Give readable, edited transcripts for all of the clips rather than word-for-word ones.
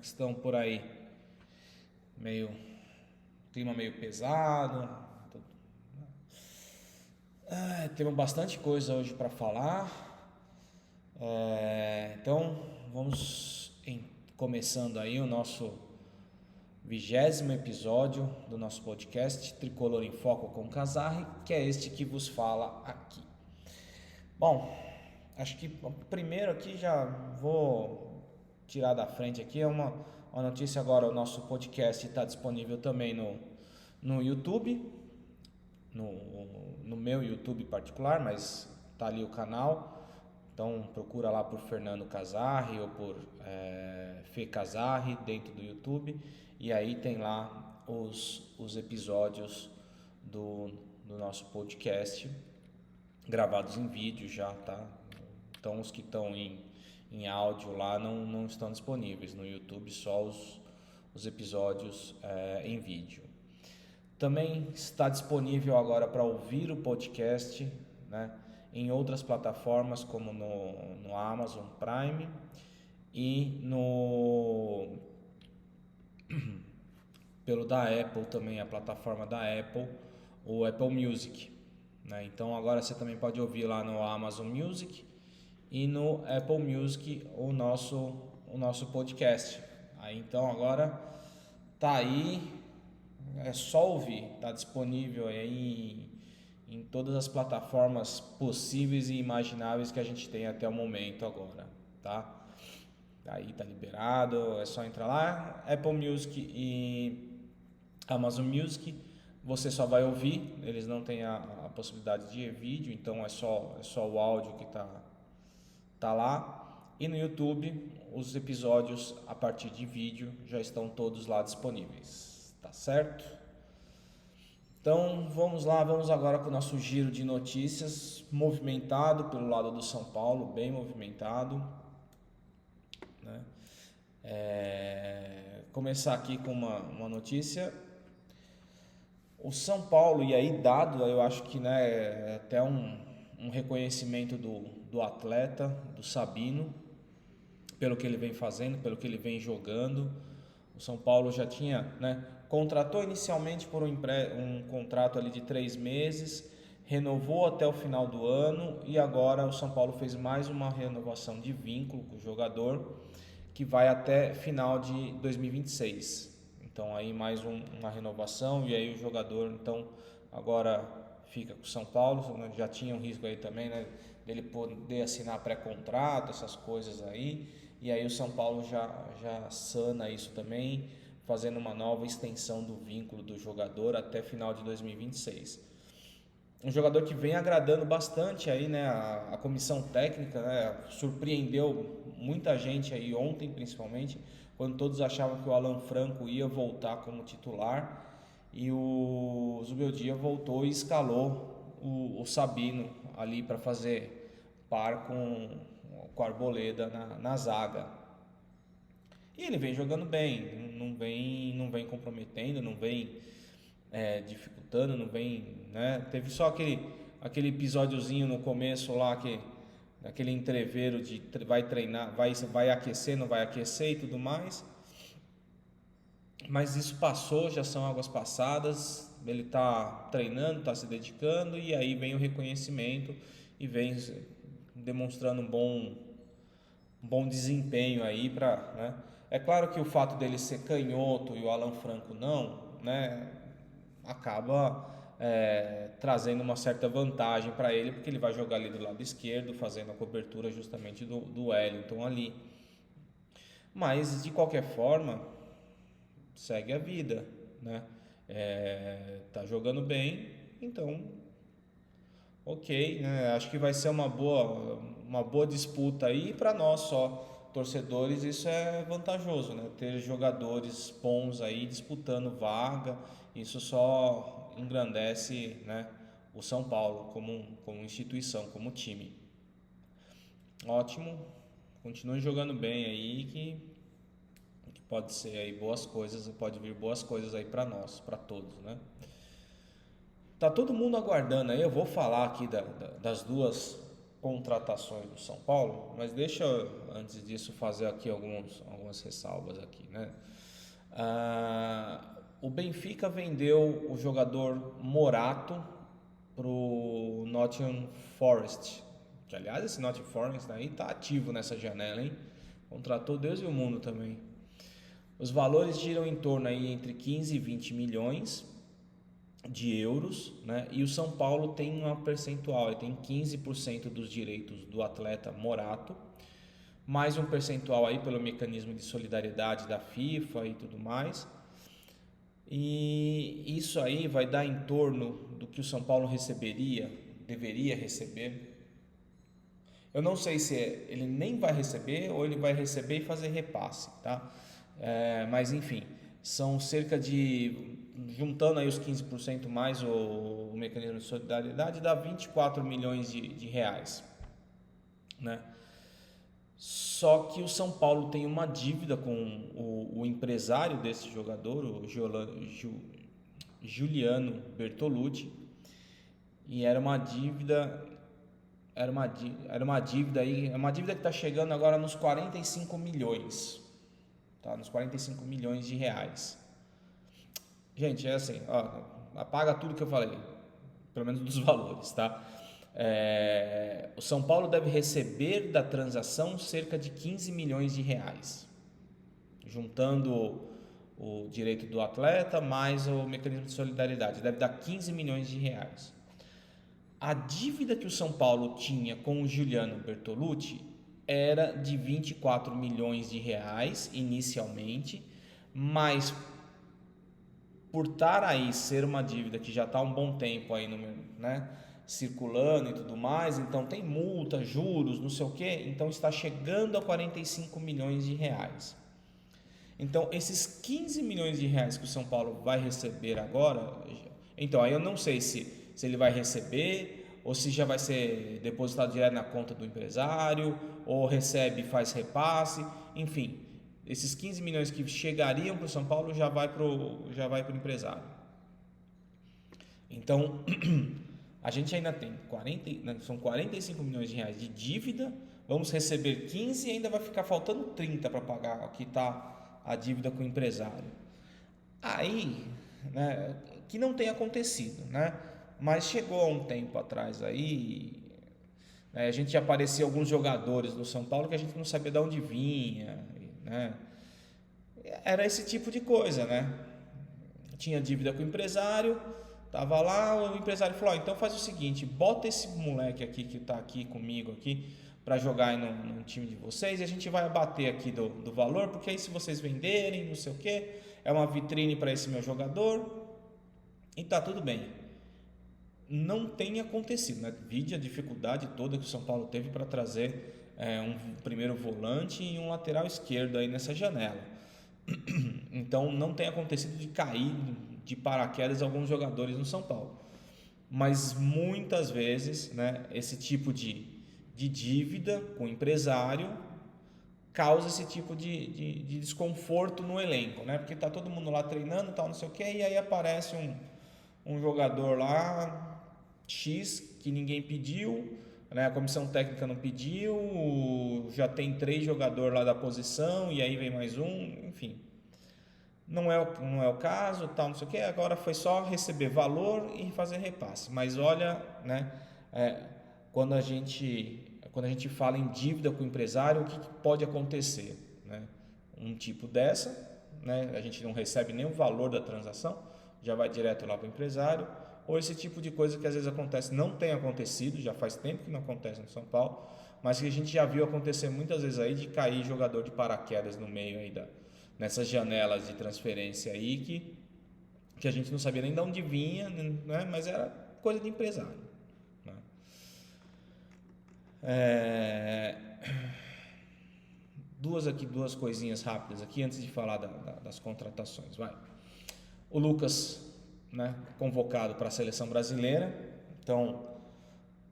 que estão por aí? Clima meio pesado. Temos bastante coisa hoje para falar. Então vamos começando aí o nosso 20º episódio do nosso podcast Tricolor em Foco com Casarri, que é este que vos fala aqui. Bom, acho que primeiro aqui já vou tirar da frente aqui, é uma notícia agora. O nosso podcast está disponível também no YouTube, no meu YouTube particular, mas tá ali o canal. Então procura lá por Fernando Casarri ou por Fê Casarri dentro do YouTube, e aí tem lá os episódios do nosso podcast gravados em vídeo já, tá? Então os que estão em áudio lá não estão disponíveis no YouTube, só os episódios em vídeo. Também está disponível agora para ouvir o podcast, né, em outras plataformas como no Amazon Prime e pelo da Apple também, a plataforma da Apple, o Apple Music, né? Então agora você também pode ouvir lá no Amazon Music e no Apple Music o nosso podcast. Aí então agora tá aí, é só ouvir, tá disponível aí em todas as plataformas possíveis e imagináveis que a gente tem até o momento agora, tá? Aí tá liberado, é só entrar lá, Apple Music e Amazon Music, você só vai ouvir, eles não têm a possibilidade de vídeo, então é só o áudio que tá lá. E no YouTube, os episódios a partir de vídeo já estão todos lá disponíveis, tá certo? Então vamos lá, vamos agora com o nosso giro de notícias, movimentado pelo lado do São Paulo, bem movimentado, né? Começar aqui com uma notícia. O São Paulo, e aí dado, eu acho que, né, é até um reconhecimento do atleta, do Sabino, pelo que ele vem fazendo, pelo que ele vem jogando. O São Paulo já tinha, né, contratou inicialmente por um contrato ali de 3 meses, renovou até o final do ano, e agora o São Paulo fez mais uma renovação de vínculo com o jogador, que vai até final de 2026. Então aí mais uma renovação, e aí o jogador então agora fica com o São Paulo, né? Já tinha um risco aí também, né, dele poder assinar pré-contrato, essas coisas aí, e aí o São Paulo já sana isso também, fazendo uma nova extensão do vínculo do jogador até final de 2026. Um jogador que vem agradando bastante aí, né, a comissão técnica, né, surpreendeu muita gente aí ontem, principalmente, quando todos achavam que o Alan Franco ia voltar como titular, e o Zubeldia voltou e escalou o Sabino ali para fazer par com o Arboleda na zaga. E ele vem jogando bem, não vem comprometendo, não vem dificultando, não vem, né? Teve só aquele episódiozinho no começo lá, aquele entreveiro de vai treinar, vai aquecer, não vai aquecer e tudo mais. Mas isso passou, já são águas passadas. Ele está treinando, está se dedicando, e aí vem o reconhecimento e vem demonstrando um bom desempenho aí para, né? É claro que o fato dele ser canhoto e o Alan Franco não, né, acaba trazendo uma certa vantagem para ele, porque ele vai jogar ali do lado esquerdo, fazendo a cobertura justamente do Wellington ali. Mas de qualquer forma, segue a vida, né? Tá jogando bem, então ok, né? Acho que vai ser uma boa disputa aí. Para nós só torcedores, isso é vantajoso, né? Ter jogadores bons aí disputando vaga, isso só engrandece, né, o São Paulo como instituição, como time. Ótimo, continue jogando bem aí, que pode ser aí boas coisas, pode vir boas coisas aí para nós, para todos, né? Tá todo mundo aguardando aí, eu vou falar aqui das duas contratações do São Paulo, mas deixa eu, antes disso, fazer aqui algumas ressalvas aqui, né? O Benfica vendeu o jogador Morato para o Nottingham Forest, que aliás esse Nottingham Forest aí está ativo nessa janela, hein? Contratou Deus e o mundo também. Os valores giram em torno aí entre 15 e 20 milhões de euros, né? E o São Paulo tem uma percentual, ele tem 15% dos direitos do atleta Morato, mais um percentual aí pelo mecanismo de solidariedade da FIFA e tudo mais. E isso aí vai dar em torno do que o São Paulo deveria receber. Eu não sei se ele nem vai receber ou ele vai receber e fazer repasse, tá? Mas enfim, são cerca de, juntando aí os 15% mais o mecanismo de solidariedade, dá 24 milhões de reais, né? Só que o São Paulo tem uma dívida com o empresário desse jogador, o Giuliano Bertolucci, e era uma dívida aí, é uma dívida que está chegando agora nos 45 milhões, tá? Nos 45 milhões de reais. Gente, é assim, ó, apaga tudo que eu falei, pelo menos dos valores, tá? O São Paulo deve receber da transação cerca de 15 milhões de reais, juntando o direito do atleta mais o mecanismo de solidariedade, deve dar 15 milhões de reais. A dívida que o São Paulo tinha com o Giuliano Bertolucci era de 24 milhões de reais inicialmente, mas por estar aí, ser uma dívida que já está há um bom tempo aí, né, circulando e tudo mais, então tem multa, juros, não sei o que, então está chegando a 45 milhões de reais. Então esses 15 milhões de reais que o São Paulo vai receber agora, então aí eu não sei se ele vai receber ou se já vai ser depositado direto na conta do empresário, ou recebe e faz repasse, enfim, esses 15 milhões que chegariam para o São Paulo já vai para o empresário. Então a gente ainda tem são 45 milhões de reais de dívida, vamos receber 15 e ainda vai ficar faltando 30 para pagar, aqui está a dívida com o empresário. Aí, né, que não tem acontecido, né? Mas chegou há um tempo atrás aí, né, a gente já aparecia alguns jogadores do São Paulo que a gente não sabia de onde vinha, né? Era esse tipo de coisa, né? Tinha dívida com o empresário, tava lá, o empresário falou: então faz o seguinte, bota esse moleque aqui que está aqui comigo aqui para jogar aí no time de vocês e a gente vai abater aqui do valor, porque aí se vocês venderem, não sei o que, é uma vitrine para esse meu jogador e tá tudo bem. Não tem acontecido, né? Vide a dificuldade toda que o São Paulo teve para trazer um primeiro volante e um lateral esquerdo aí nessa janela. Então não tem acontecido de cair de paraquedas alguns jogadores no São Paulo, mas muitas vezes, né, esse tipo de dívida com o empresário causa esse tipo de desconforto no elenco, né? Porque tá todo mundo lá treinando, tal, não sei o que, e aí aparece um jogador lá X que ninguém pediu, né? A comissão técnica não pediu, já tem 3 jogadores lá da posição e aí vem mais um, enfim, não é o caso, tal, não sei o que. Agora foi só receber valor e fazer repasse. Mas olha, né, quando a gente fala em dívida com o empresário, o que pode acontecer, né? Um tipo dessa, né, a gente não recebe nem o valor da transação, já vai direto lá para o empresário, ou esse tipo de coisa que às vezes acontece, não tem acontecido, já faz tempo que não acontece no São Paulo, mas que a gente já viu acontecer muitas vezes aí de cair jogador de paraquedas no meio aí nessas janelas de transferência aí que a gente não sabia nem de onde vinha, né, mas era coisa de empresário, né? Duas coisinhas rápidas aqui antes de falar das contratações. O Lucas, né, convocado para a seleção brasileira, então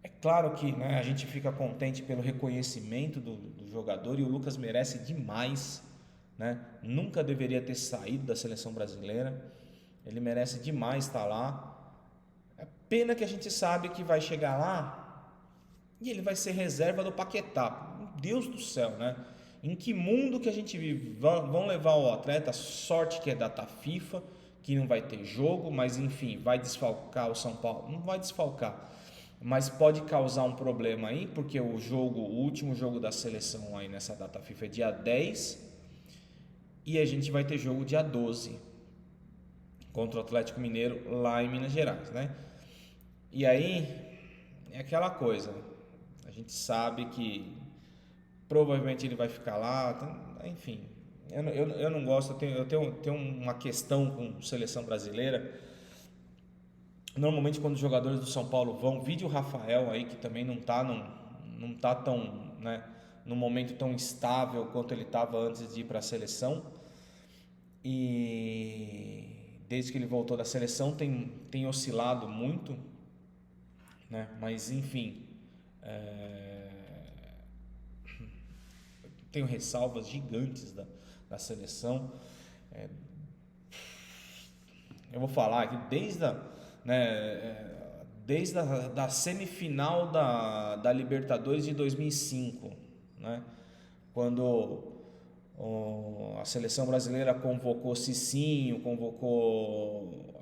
é claro que, né, a gente fica contente pelo reconhecimento do jogador, e o Lucas merece demais, né? Nunca deveria ter saído da seleção brasileira, ele merece demais estar lá. É pena que a gente sabe que vai chegar lá e ele vai ser reserva do Paquetá. Meu Deus do céu, né? Em que mundo que a gente vive? Vão levar o atleta, sorte que é data FIFA, que não vai ter jogo, mas enfim, vai desfalcar o São Paulo? Não vai desfalcar, mas pode causar um problema aí, porque o último jogo da seleção aí nessa data FIFA é dia 10 e a gente vai ter jogo dia 12 contra o Atlético Mineiro lá em Minas Gerais, né? E aí é aquela coisa, a gente sabe que provavelmente ele vai ficar lá, enfim. Eu não gosto, eu tenho uma questão com seleção brasileira. Normalmente quando os jogadores do São Paulo vão, vide o Rafael aí, que também não tá tão, né, num momento tão estável quanto ele estava antes de ir para a seleção. E desde que ele voltou da seleção tem oscilado muito, né? Mas enfim, tenho ressalvas gigantes da seleção. Eu vou falar aqui desde a da semifinal da Libertadores de 2005, né? Quando a seleção brasileira convocou Cicinho,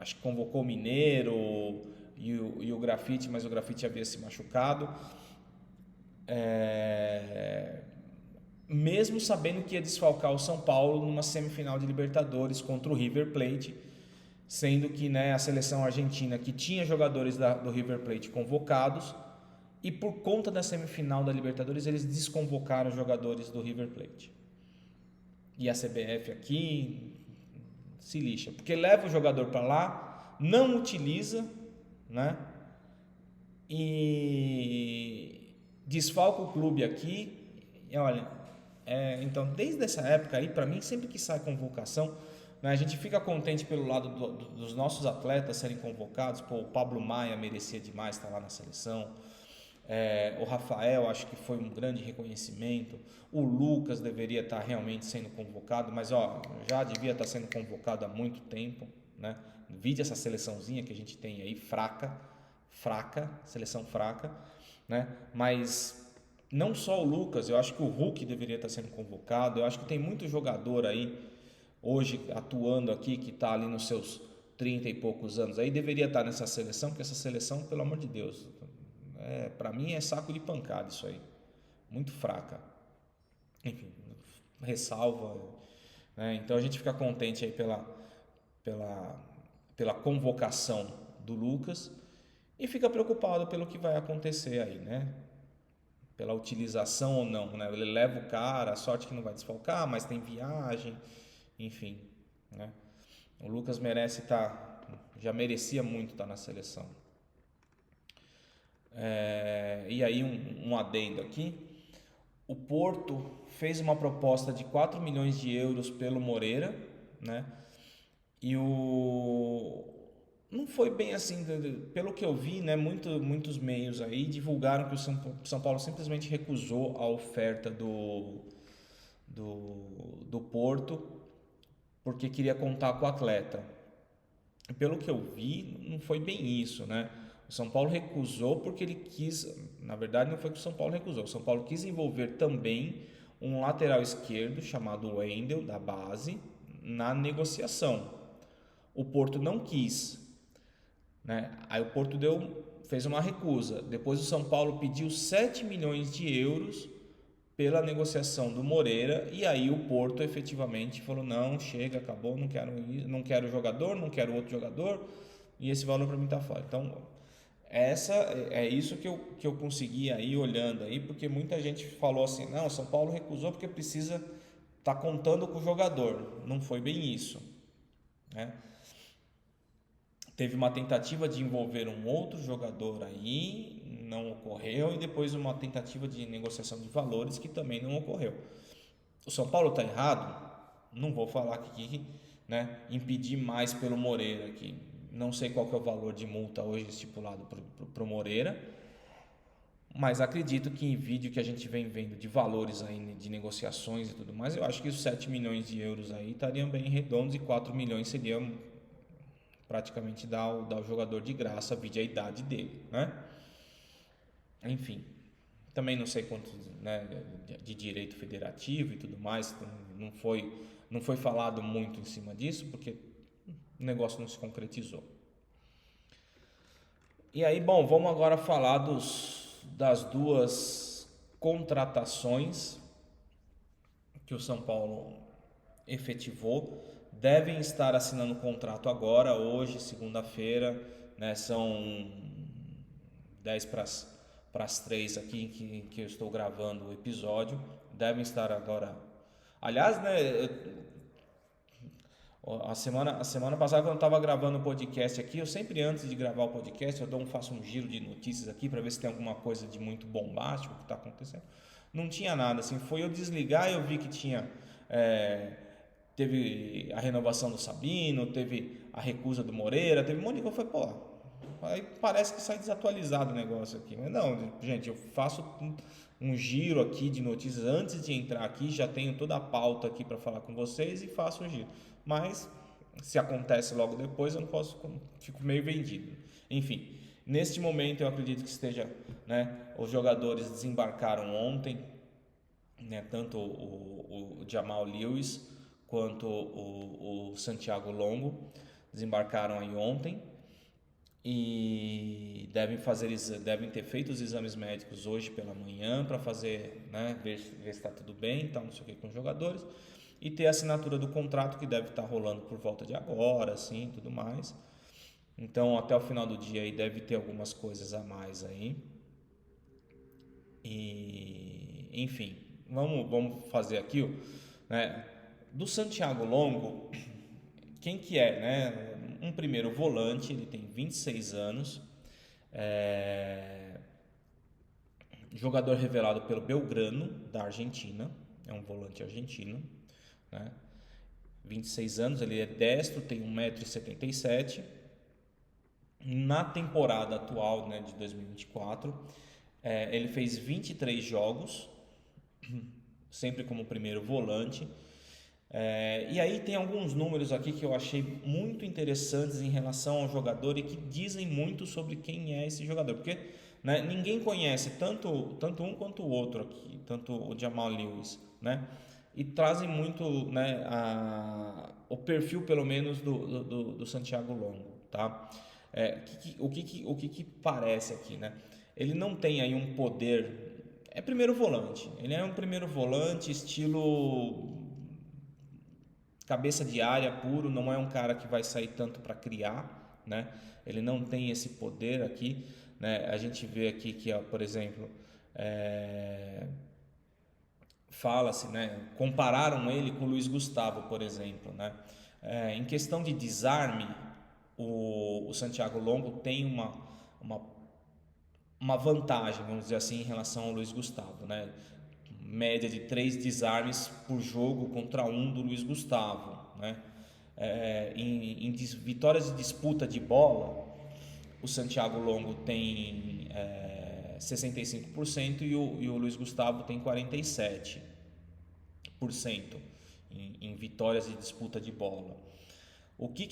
acho que convocou Mineiro e o Grafite, mas o Grafite havia se machucado. Mesmo sabendo que ia desfalcar o São Paulo numa semifinal de Libertadores contra o River Plate, sendo que, né, a seleção argentina, que tinha jogadores do River Plate convocados, e por conta da semifinal da Libertadores eles desconvocaram os jogadores do River Plate. E a CBF aqui se lixa, porque leva o jogador para lá, não utiliza, né, e desfalca o clube aqui. E olha, então desde essa época aí, para mim, sempre que sai convocação, né, a gente fica contente pelo lado dos nossos atletas serem convocados. Pô, o Pablo Maia merecia demais estar lá na seleção. O Rafael, acho que foi um grande reconhecimento. O Lucas deveria estar realmente sendo convocado, mas já devia estar sendo convocado há muito tempo, né? Vide essa seleçãozinha que a gente tem aí, seleção fraca, né? Mas não só o Lucas, eu acho que o Hulk deveria estar sendo convocado. Eu acho que tem muito jogador aí hoje atuando aqui que está ali nos seus 30 e poucos anos aí, deveria estar nessa seleção, porque essa seleção, pelo amor de Deus, para mim é saco de pancada isso aí, muito fraca. Enfim, ressalva, né? Então a gente fica contente aí pela convocação do Lucas e fica preocupado pelo que vai acontecer aí, né? Pela utilização ou não, né? Ele leva o cara, a sorte que não vai desfalcar, mas tem viagem, enfim, né? O Lucas já merecia muito estar na seleção. E aí um adendo aqui, o Porto fez uma proposta de 4 milhões de euros pelo Moreira, né? E não foi bem assim, pelo que eu vi, né? Muitos meios aí divulgaram que o São Paulo simplesmente recusou a oferta do Porto porque queria contar com o atleta. Pelo que eu vi, não foi bem isso, né? O São Paulo recusou porque ele quis, na verdade não foi que o São Paulo recusou, o São Paulo quis envolver também um lateral esquerdo chamado Wendel, da base, na negociação. O Porto não quis, né? Aí o Porto fez uma recusa. Depois o São Paulo pediu 7 milhões de euros pela negociação do Moreira, e aí o Porto efetivamente falou: não, chega, acabou, não quero jogador, não quero outro jogador, e esse valor para mim está fora. Então é isso que eu consegui aí olhando aí, porque muita gente falou assim: não, o São Paulo recusou porque precisa estar contando com o jogador. Não foi bem isso, né? Teve uma tentativa de envolver um outro jogador aí, não ocorreu, e depois uma tentativa de negociação de valores que também não ocorreu. O São Paulo está errado? Não vou falar aqui, né? Impedir mais pelo Moreira, que não sei qual que é o valor de multa hoje estipulado para o Moreira, mas acredito que em vídeo que a gente vem vendo de valores aí de negociações e tudo mais, eu acho que os 7 milhões de euros aí estariam bem redondos, e 4 milhões seriam praticamente dar o jogador de graça, vide a idade dele, né? Enfim, Também não sei quanto, né, de direito federativo e tudo mais, então não foi falado muito em cima disso, porque o negócio não se concretizou. E aí, bom, vamos agora falar das duas contratações que o São Paulo efetivou. Devem estar assinando o contrato agora, hoje, segunda-feira, né? São 10 para as 3 aqui que eu estou gravando o episódio. Devem estar agora. Aliás, né? A semana passada, quando eu estava gravando o podcast aqui, eu sempre antes de gravar o podcast, faço um giro de notícias aqui para ver se tem alguma coisa de muito bombástico que está acontecendo. Não tinha nada, assim, foi eu desligar e eu vi que tinha, teve a renovação do Sabino, teve a recusa do Moreira, teve um monte de coisa. Eu falei, pô, aí parece que sai desatualizado o negócio aqui. Mas não, gente, eu faço um giro aqui de notícias antes de entrar aqui, já tenho toda a pauta aqui para falar com vocês e faço um giro. Mas se acontece logo depois, eu não posso, fico meio vendido. Enfim, neste momento eu acredito que esteja, né, os jogadores desembarcaram ontem, né, tanto o Jamal Lewis quanto o Santiago Longo desembarcaram aí ontem e devem ter feito os exames médicos hoje pela manhã para fazer, né, ver se está tudo bem, tal, não sei o que, com os jogadores, e ter a assinatura do contrato que deve estar rolando por volta de agora, assim, tudo mais. Então, até o final do dia aí deve ter algumas coisas a mais aí. E, enfim, vamos fazer aqui, né, do Santiago Longo, quem que é, né? Um primeiro volante, ele tem 26 anos, jogador revelado pelo Belgrano, da Argentina, é um volante argentino, né? 26 anos, ele é destro, tem 1,77 m. Na temporada atual, né, de 2024, ele fez 23 jogos, sempre como primeiro volante. E aí tem alguns números aqui que eu achei muito interessantes em relação ao jogador e que dizem muito sobre quem é esse jogador, porque, né, ninguém conhece tanto um quanto o outro aqui, tanto o Jamal Lewis, né? E trazem muito, né, o perfil pelo menos do Santiago Longo, tá? O que parece aqui, né? Ele não tem aí um poder, é primeiro volante, ele é um primeiro volante estilo cabeça de área puro, não é um cara que vai sair tanto para criar, né? Ele não tem esse poder aqui, né? A gente vê aqui que, por exemplo, fala-se, né? Compararam ele com o Luiz Gustavo, por exemplo, né? Em questão de desarme, o Santiago Longo tem uma vantagem, vamos dizer assim, em relação ao Luiz Gustavo, né? Média de 3 desarmes por jogo contra 1 do Luiz Gustavo, né? Em vitórias de disputa de bola, o Santiago Longo tem 65% e o Luiz Gustavo tem 47% em vitórias de disputa de bola. O que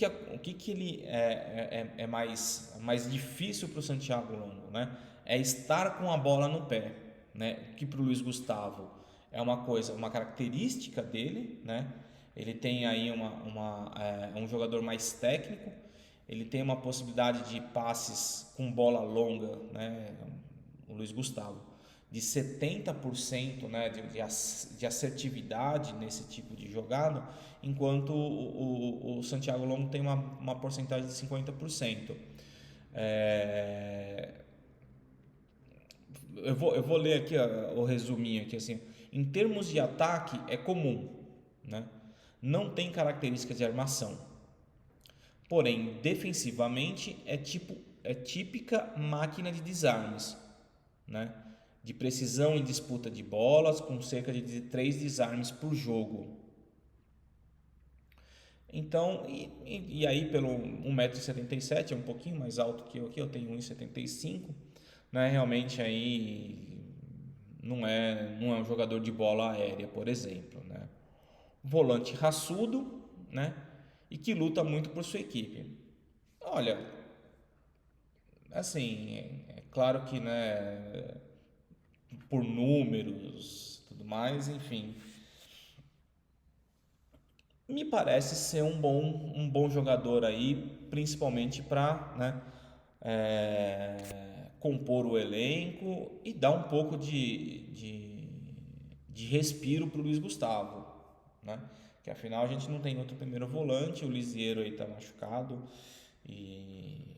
ele é mais difícil para o Santiago Longo, né? É estar com a bola no pé, né? Que para o Luiz Gustavo é uma característica dele, né? Ele tem aí um jogador mais técnico, ele tem uma possibilidade de passes com bola longa, né? O Luiz Gustavo, de 70%, né, de assertividade nesse tipo de jogada, enquanto o Santiago Longo tem uma porcentagem de 50%. Eu vou ler aqui o resuminho aqui, assim. Em termos de ataque é comum, né? Não tem características de armação, porém defensivamente é típica máquina de desarmes, né? De precisão em disputa de bolas, com cerca de 3 desarmes por jogo. Então, e aí pelo 1,77 m, é um pouquinho mais alto que eu aqui, eu tenho 1,75 m, né? Realmente aí não é um jogador de bola aérea, por exemplo, né? Volante raçudo, né? E que luta muito por sua equipe. Olha, assim, é claro que, né, por números, tudo mais, enfim. Me parece ser um bom jogador aí, principalmente para, né, compor o elenco e dar um pouco de respiro para o Luiz Gustavo, né? Que afinal a gente não tem outro primeiro volante, o Lisieiro aí está machucado e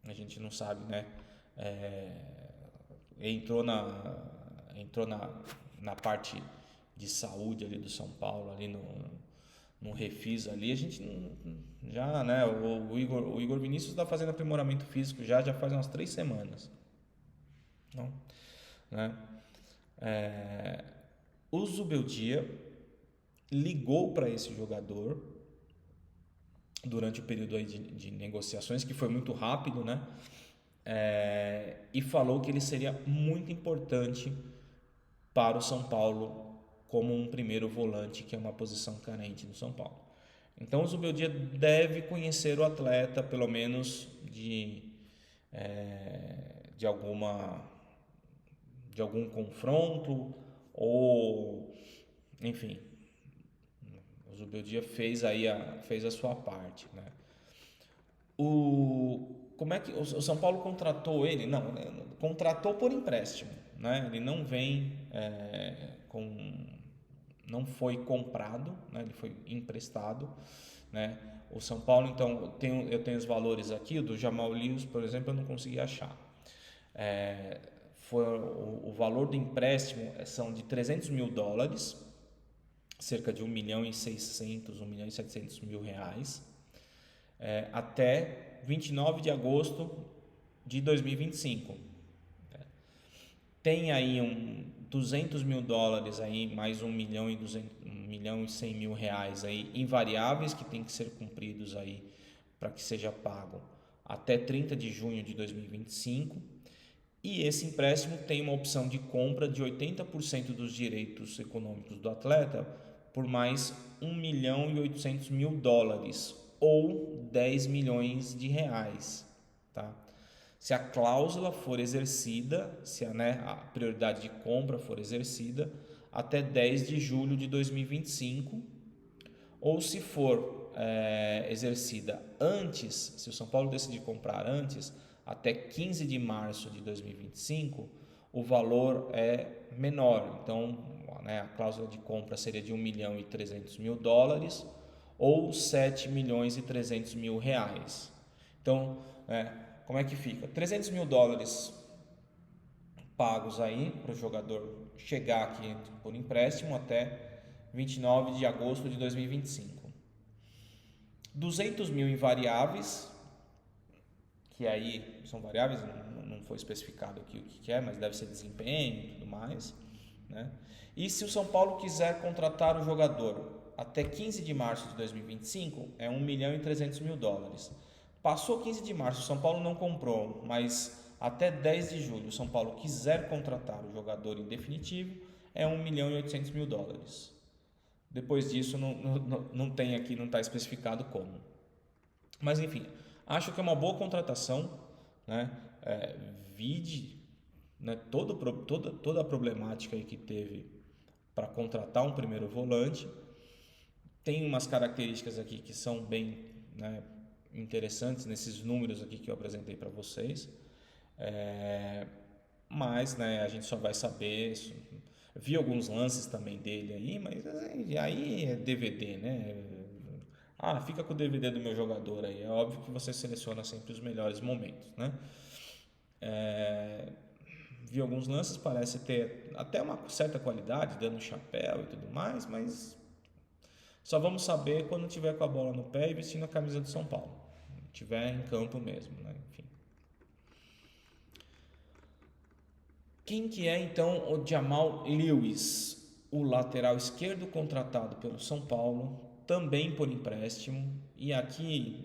a gente não sabe, né? Entrou na parte de saúde ali do São Paulo, ali no Refis ali, a gente já, né, o Igor Vinícius está fazendo aprimoramento físico já faz umas 3 semanas. Então, né, o Zubeldia ligou para esse jogador durante o período aí de negociações, que foi muito rápido, né, e falou que ele seria muito importante para o São Paulo como um primeiro volante, que é uma posição carente no São Paulo. Então o Zubeldia deve conhecer o atleta, pelo menos de algum confronto, ou enfim, o Zubeldia fez a sua parte, né? Como é que o São Paulo contratou ele? Não, né, contratou por empréstimo, né? Ele não vem não foi comprado, né? Ele foi emprestado, né? O São Paulo, então, eu tenho os valores aqui, o do Jamal Lewis, por exemplo, eu não consegui achar. O valor do empréstimo são de $300 mil, cerca de 1 milhão e 600, 1 milhão e 700 mil reais, até 29 de agosto de 2025. Tem aí 200 mil dólares aí, mais 1 milhão e 100 mil reais aí, invariáveis, que tem que ser cumpridos aí para que seja pago até 30 de junho de 2025. E esse empréstimo tem uma opção de compra de 80% dos direitos econômicos do atleta por mais 1 milhão e 800 mil dólares ou 10 milhões de reais, tá? Se a cláusula for exercida, se a prioridade de compra for exercida até 10 de julho de 2025, ou se for exercida antes, se o São Paulo decidir comprar antes, até 15 de março de 2025, o valor é menor. Então, a cláusula de compra seria de 1 milhão e 300 mil dólares ou 7 milhões e 300 mil reais. Então, como é que fica? 300 mil dólares pagos aí para o jogador chegar aqui por empréstimo até 29 de agosto de 2025. 200 mil em variáveis, que aí são variáveis, não foi especificado aqui o que é, mas deve ser desempenho e tudo mais, né? E se o São Paulo quiser contratar o jogador até 15 de março de 2025, é 1 milhão e 300 mil dólares. Passou 15 de março, o São Paulo não comprou, mas até 10 de julho o São Paulo quiser contratar o jogador em definitivo, é 1 milhão e 800 mil dólares. Depois disso não tem aqui, não está especificado como. Mas enfim, acho que é uma boa contratação, né? Vide, né, toda a problemática aí que teve para contratar um primeiro volante. Tem umas características aqui que são bem, né, interessantes nesses números aqui que eu apresentei para vocês, mas, né, a gente só vai saber. Vi alguns lances também dele aí, mas aí é DVD, né? Fica com o DVD do meu jogador aí. É óbvio que você seleciona sempre os melhores momentos, né? Vi alguns lances, parece ter até uma certa qualidade, dando chapéu e tudo mais, mas só vamos saber quando tiver com a bola no pé e vestindo a camisa do São Paulo. Tiver em campo mesmo, né? Enfim. Quem que é então o Jamal Lewis? O lateral esquerdo contratado pelo São Paulo, também por empréstimo, e aqui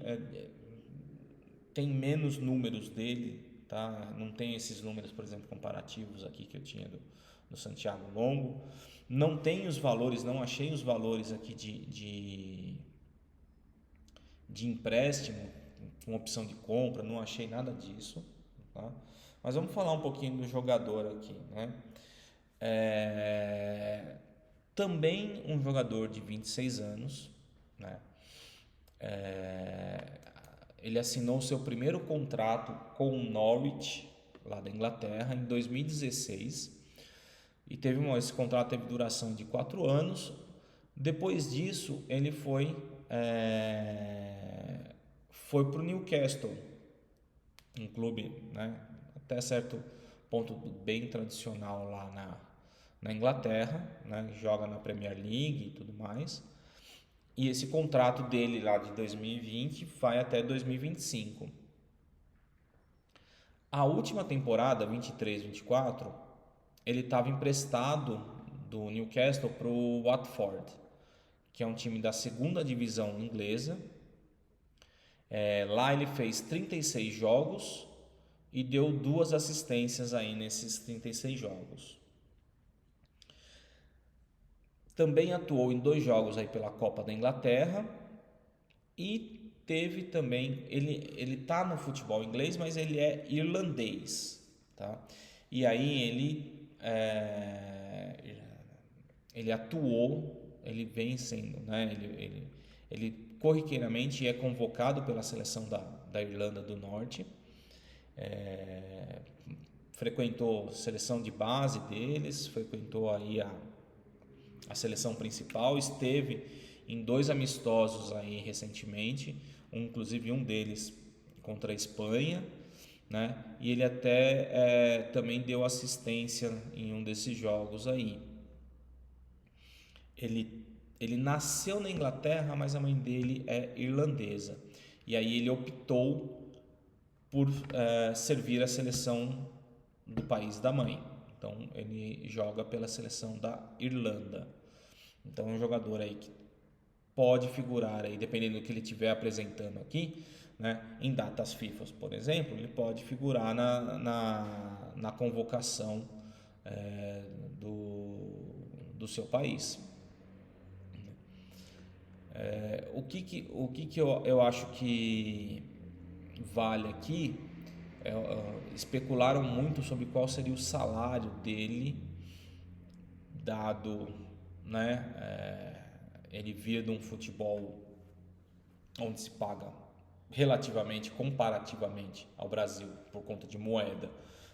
tem menos números dele, tá? Não tem esses números, por exemplo, comparativos aqui que eu tinha do Santiago Longo. Não tem os valores, não achei os valores aqui de empréstimo com opção de compra, não achei nada disso, tá? Mas vamos falar um pouquinho do jogador aqui, né? É, Também um jogador de 26 anos, né? É, Ele assinou seu primeiro contrato com o Norwich, lá da Inglaterra, em 2016. E esse contrato teve duração de 4 anos. Depois disso, ele foi para o Newcastle, um clube, né, até certo ponto bem tradicional lá na Inglaterra, né, joga na Premier League e tudo mais. E esse contrato dele lá de 2020 vai até 2025. A última temporada, 23-24, ele estava emprestado do Newcastle para o Watford, que é um time da segunda divisão inglesa. Lá ele fez 36 jogos e deu 2 assistências aí nesses 36 jogos. Também atuou em 2 jogos aí pela Copa da Inglaterra e teve também, ele tá no futebol inglês, mas ele é irlandês, tá? E aí ele atuou, ele vem sendo, né? Ele corriqueiramente é convocado pela seleção da Irlanda do Norte, frequentou a seleção de base deles, frequentou aí a seleção principal, esteve em 2 amistosos aí recentemente, inclusive um deles contra a Espanha, né? E ele até também deu assistência em um desses jogos aí. Ele nasceu na Inglaterra, mas a mãe dele é irlandesa. E aí ele optou por servir a seleção do país da mãe. Então ele joga pela seleção da Irlanda. Então é um jogador aí que pode figurar aí, dependendo do que ele estiver apresentando aqui, né, em datas FIFA, por exemplo, ele pode figurar na convocação do seu país. O que eu acho que vale aqui especularam muito sobre qual seria o salário dele, dado, né, ele vir de um futebol onde se paga relativamente, comparativamente ao Brasil, por conta de moeda,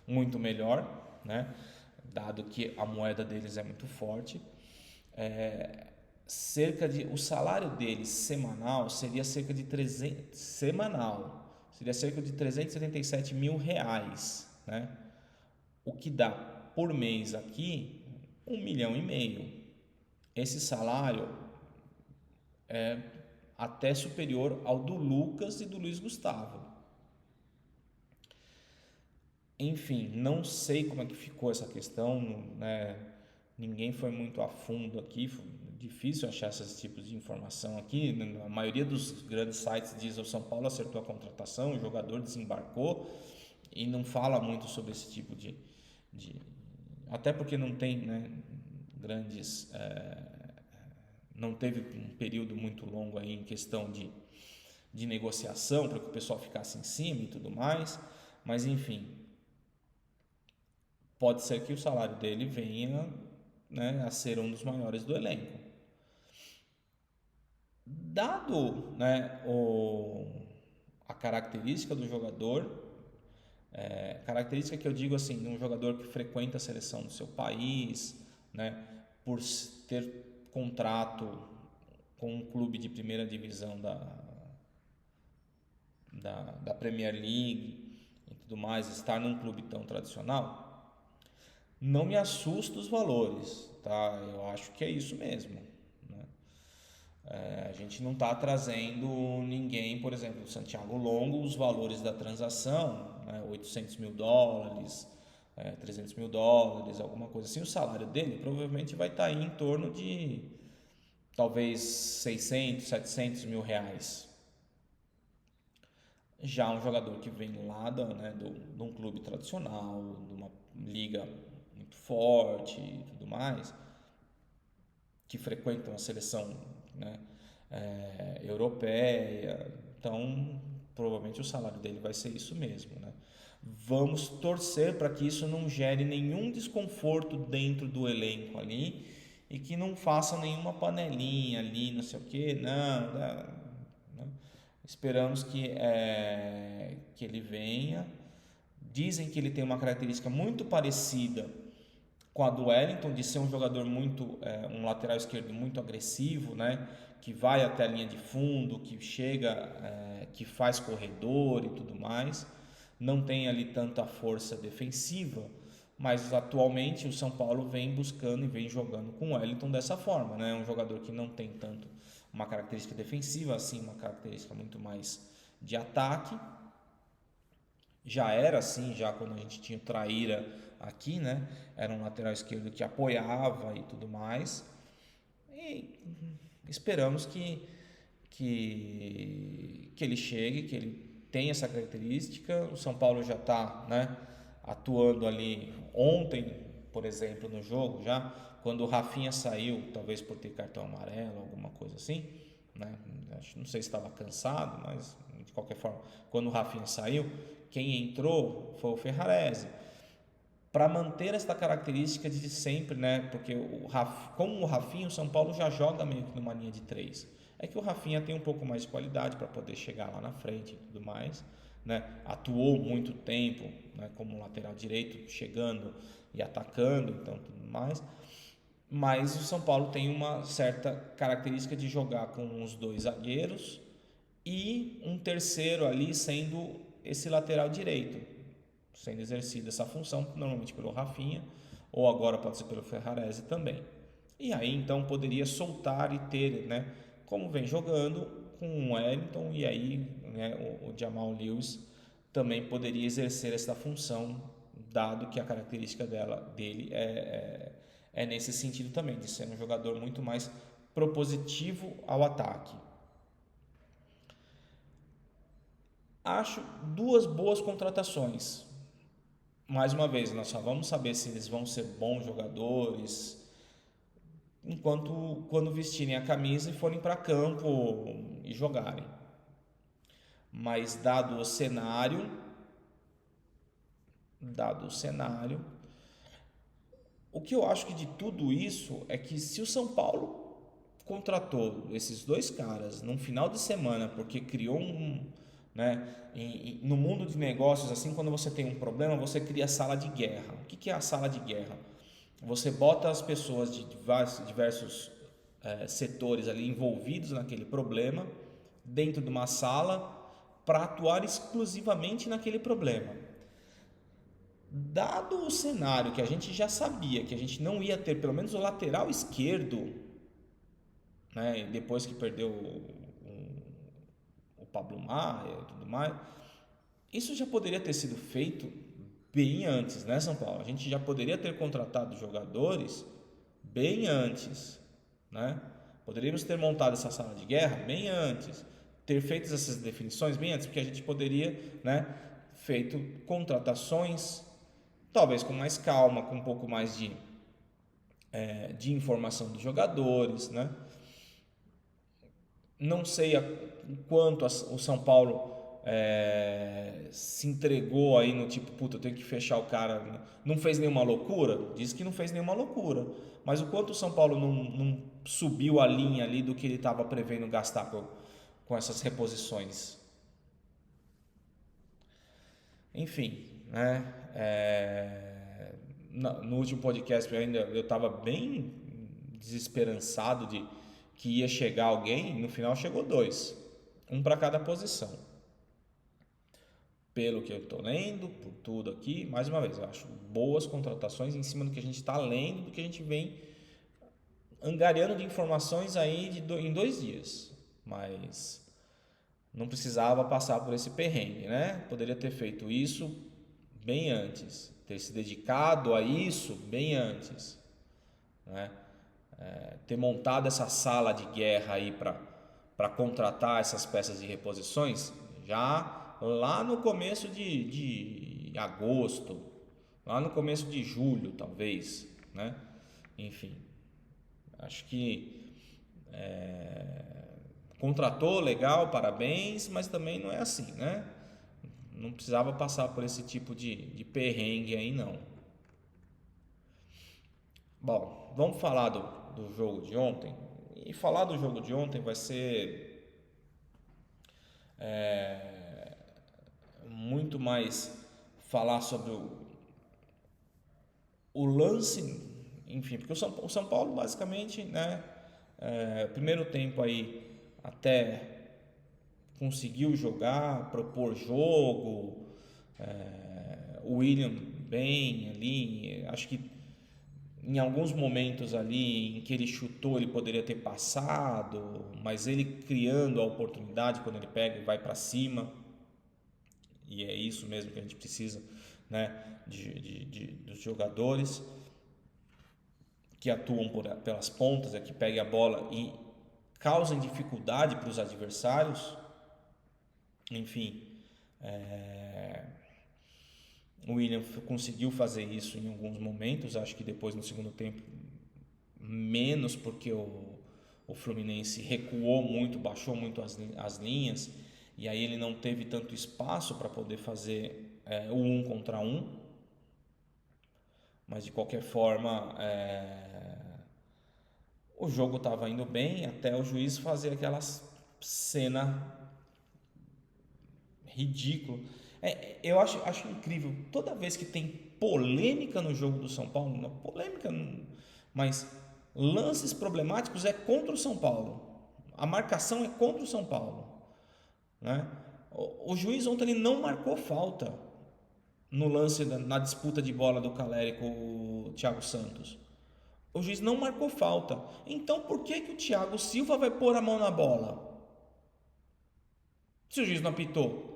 muito melhor, né, dado que a moeda deles é muito forte. O salário dele semanal seria cerca de 377 mil reais, né? O que dá por mês aqui 1,5 milhão. Esse salário é até superior ao do Lucas e do Luiz Gustavo. Enfim, não sei como é que ficou essa questão, né? Ninguém foi muito a fundo aqui, foi difícil achar esses tipos de informação aqui. A maioria dos grandes sites diz que o São Paulo acertou a contratação, o jogador desembarcou, e não fala muito sobre esse tipo de até porque não tem, né, grandes não teve um período muito longo aí em questão de negociação para que o pessoal ficasse em cima e tudo mais, mas enfim, pode ser que o salário dele venha, né, a ser um dos maiores do elenco. Dado, né, a característica do jogador, característica que eu digo assim, de um jogador que frequenta a seleção do seu país, né, por ter contrato com um clube de primeira divisão da Premier League e tudo mais, estar num clube tão tradicional, não me assusta os valores, tá? Eu acho que é isso mesmo, né? A gente não está trazendo ninguém, por exemplo, Santiago Longo, os valores da transação, né, 800 mil dólares, 300 mil dólares, alguma coisa assim. O salário dele provavelmente vai estar aí em torno de talvez 600, 700 mil reais. Já um jogador que vem lá de um clube tradicional, de uma liga muito forte e tudo mais, que frequenta uma seleção, né, europeia, então provavelmente o salário dele vai ser isso mesmo, né? Vamos torcer para que isso não gere nenhum desconforto dentro do elenco ali e que não faça nenhuma panelinha ali, não sei o que, não. Esperamos que ele venha. Dizem que ele tem uma característica muito parecida com a do Wellington, de ser um jogador um lateral esquerdo muito agressivo, né? Que vai até a linha de fundo, que chega, que faz corredor e tudo mais. Não tem ali tanta força defensiva, mas atualmente o São Paulo vem buscando e vem jogando com o Wellington dessa forma, né? Um jogador que não tem tanto uma característica defensiva, assim, uma característica muito mais de ataque. Já era assim, já quando a gente tinha o Traíra aqui, né? Era um lateral esquerdo que apoiava e tudo mais. E esperamos que ele chegue, que ele tenha essa característica. O São Paulo já está, né, atuando ali ontem, por exemplo, no jogo, já quando o Rafinha saiu, talvez por ter cartão amarelo, alguma coisa assim, né? Não sei se estava cansado, mas de qualquer forma, quando o Rafinha saiu, quem entrou foi o Ferrarese, para manter esta característica de sempre, né? Porque como o Rafinha, o São Paulo já joga meio que numa linha de 3. É que o Rafinha tem um pouco mais de qualidade para poder chegar lá na frente e tudo mais, né? Atuou muito tempo, né, como lateral direito, chegando e atacando, então tudo mais. Mas o São Paulo tem uma certa característica de jogar com os dois zagueiros e um terceiro ali sendo esse lateral direito, sendo exercida essa função normalmente pelo Rafinha, ou agora pode ser pelo Ferrarese também. E aí então poderia soltar e ter, né, como vem jogando com o Wellington, e aí, né, o Jamal Lewis também poderia exercer essa função, dado que a característica dele é nesse sentido também, de ser um jogador muito mais propositivo ao ataque. Acho duas boas contratações. Mais uma vez, nós só vamos saber se eles vão ser bons jogadores quando vestirem a camisa e forem para campo e jogarem. Mas dado o cenário, o que eu acho que de tudo isso é que se o São Paulo contratou esses dois caras num final de semana porque criou né, no mundo de negócios, assim, quando você tem um problema, você cria sala de guerra. O que é a sala de guerra? Você bota as pessoas de diversos setores ali envolvidos naquele problema dentro de uma sala para atuar exclusivamente naquele problema. Dado o cenário que a gente já sabia que a gente não ia ter pelo menos o lateral esquerdo, né, depois que perdeu o Pablo Maia e tudo mais, isso já poderia ter sido feito bem antes, né, São Paulo? A gente já poderia ter contratado jogadores bem antes, né? Poderíamos ter montado essa sala de guerra bem antes, ter feito essas definições bem antes, porque a gente poderia, né, feito contratações, talvez com mais calma, com um pouco mais de informação dos jogadores, né? Não sei o quanto o São Paulo se entregou aí no tipo, puta, eu tenho que fechar o cara. Não fez nenhuma loucura? Diz que não fez nenhuma loucura. Mas o quanto o São Paulo não subiu a linha ali do que ele estava prevendo gastar com essas reposições? Enfim, né? No último podcast eu estava bem desesperançado de que ia chegar alguém, no final chegou dois, um para cada posição. Pelo que eu estou lendo, por tudo aqui, mais uma vez, eu acho boas contratações em cima do que a gente está lendo, do que a gente vem angariando de informações aí em 2 dias, mas não precisava passar por esse perrengue, né? Poderia ter feito isso bem antes, ter se dedicado a isso bem antes, né? Ter montado essa sala de guerra aí para contratar essas peças de reposições já lá no começo de agosto, lá no começo de julho, talvez, né? Enfim, acho que contratou, legal, parabéns, mas também não é assim, né? Não precisava passar por esse tipo de perrengue aí, não. Bom, vamos falar do jogo de ontem. E falar do jogo de ontem vai ser muito mais falar sobre o lance, enfim, porque o São Paulo basicamente, né, primeiro tempo aí até conseguiu jogar, propor jogo, o William bem ali, acho que em alguns momentos ali em que ele chutou ele poderia ter passado, mas ele criando a oportunidade quando ele pega e vai para cima, e é isso mesmo que a gente precisa, né, dos jogadores que atuam pelas pontas, que peguem a bola e causem dificuldade para os adversários. Enfim, o William conseguiu fazer isso em alguns momentos, acho que depois no segundo tempo menos, porque o Fluminense recuou muito, baixou muito as linhas, e aí ele não teve tanto espaço para poder fazer o 1 contra 1, mas de qualquer forma o jogo estava indo bem até o juiz fazer aquela cena ridícula. Eu acho incrível, toda vez que tem polêmica no jogo do São Paulo, não, polêmica, não, mas lances problemáticos é contra o São Paulo, a marcação é contra o São Paulo, né? O juiz ontem ele não marcou falta no lance na disputa de bola do Caleri com o Thiago Santos. O juiz não marcou falta. Então por que o Thiago Silva vai pôr a mão na bola? Se o juiz não apitou,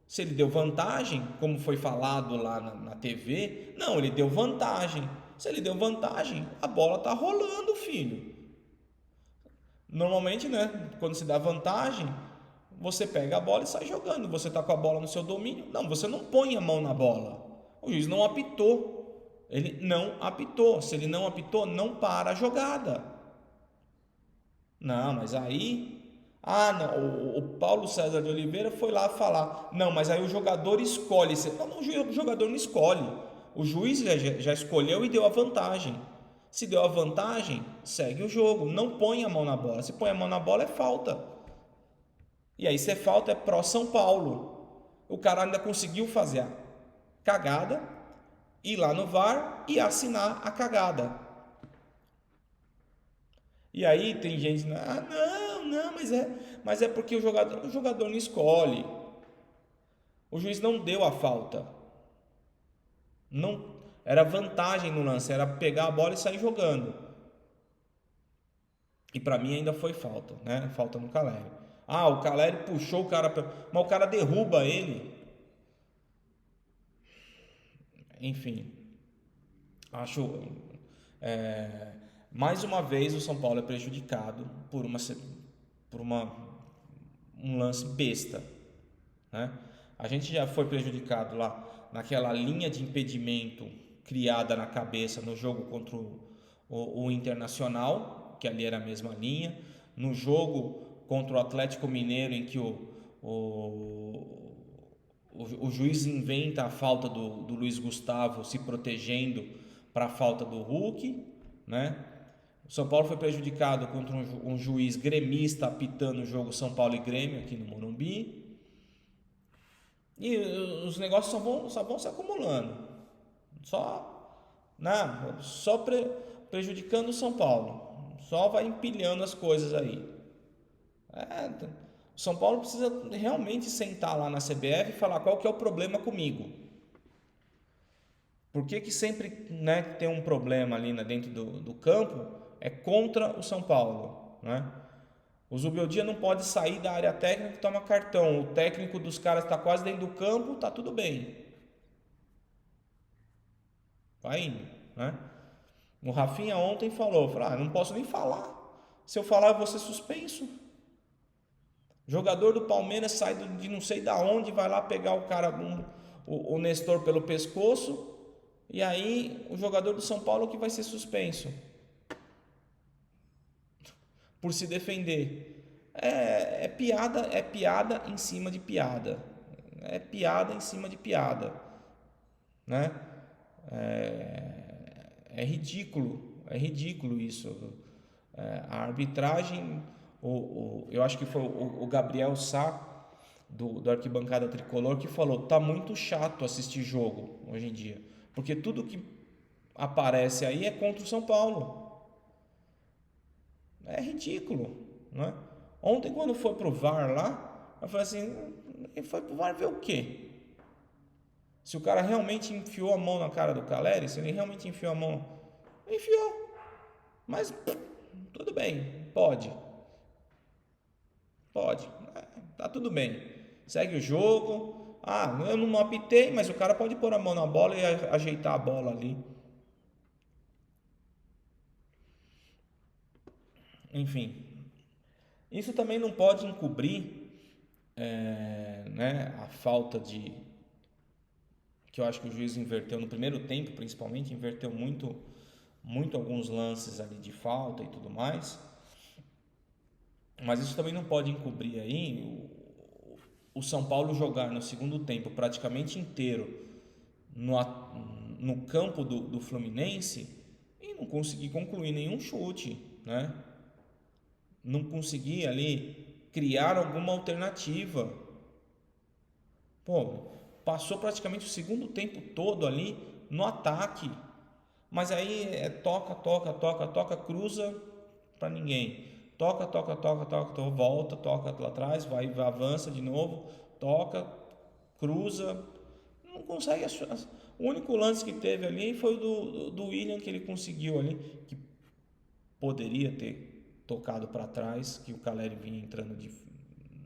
se ele deu vantagem, como foi falado lá na TV, não, ele deu vantagem. Se ele deu vantagem, a bola tá rolando, filho. Normalmente, né, quando se dá vantagem, você pega a bola e sai jogando. Você tá com a bola no seu domínio. Não, você não põe a mão na bola. O juiz não apitou. Ele não apitou. Se ele não apitou, não para a jogada. Não, mas aí não, o Paulo César de Oliveira foi lá falar, não, mas aí o jogador escolhe. Não, o jogador não escolhe. O juiz já escolheu e deu a vantagem. Se deu a vantagem, segue o jogo. Não põe a mão na bola. Se põe a mão na bola, é falta. E aí, se é falta, é pró São Paulo. O cara ainda conseguiu fazer a cagada, ir lá no VAR e assinar a cagada. E aí tem gente, não, mas é porque o jogador não escolhe. O juiz não deu a falta. Não, era vantagem no lance, era pegar a bola e sair jogando. E para mim ainda foi falta, né? Falta no Caleri. O Caleri puxou o cara, mas o cara derruba ele. Enfim, acho mais uma vez o São Paulo é prejudicado por um lance besta, né? A gente já foi prejudicado lá naquela linha de impedimento criada na cabeça no jogo contra o Internacional, que ali era a mesma linha, no jogo contra o Atlético Mineiro, em que o juiz inventa a falta do Luiz Gustavo se protegendo para a falta do Hulk, né? O São Paulo foi prejudicado contra um juiz gremista apitando o jogo São Paulo e Grêmio aqui no Morumbi. E os negócios só vão se acumulando. Só prejudicando o São Paulo. Só vai empilhando as coisas aí. O São Paulo precisa realmente sentar lá na CBF e falar qual que é o problema comigo. Por que sempre, né, tem um problema ali dentro do campo é contra o São Paulo, né? O Zubeldia não pode sair da área técnica e toma cartão. O técnico dos caras está quase dentro do campo, tá tudo bem. Vai indo, né? O Rafinha ontem falou, não posso nem falar. Se eu falar, eu vou ser suspenso. Jogador do Palmeiras sai de não sei da onde, vai lá pegar o cara, o Nestor pelo pescoço, e aí o jogador do São Paulo que vai ser suspenso por se defender. É piada em cima de piada. É piada em cima de piada, né? É ridículo isso. A arbitragem, eu acho que foi o Gabriel Sá, do Arquibancada Tricolor, que falou: tá muito chato assistir jogo hoje em dia, porque tudo que aparece aí é contra o São Paulo. É ridículo, né? Ontem, quando foi pro VAR lá, eu falei assim: ele foi pro VAR ver o quê? Se o cara realmente enfiou a mão na cara do Caleri, se ele realmente enfiou a mão, enfiou. Mas tudo bem, pode, tá tudo bem. Segue o jogo. Ah, eu não apitei, mas o cara pode pôr a mão na bola e ajeitar a bola ali. Enfim, isso também não pode encobrir, né, a falta de, que eu acho que o juiz inverteu no primeiro tempo, principalmente, inverteu muito alguns lances ali de falta e tudo mais. Mas isso também não pode encobrir aí o São Paulo jogar no segundo tempo praticamente inteiro no, no campo do Fluminense e não conseguir concluir nenhum chute, né? Não conseguir ali criar alguma alternativa. Pô, passou praticamente o segundo tempo todo ali no ataque, mas aí toca, cruza para ninguém. Toca, volta, toca lá atrás, vai, avança de novo, toca, cruza, não consegue. O único lance que teve ali foi do William, que ele conseguiu ali, que poderia ter tocado para trás, que o Caleri vinha entrando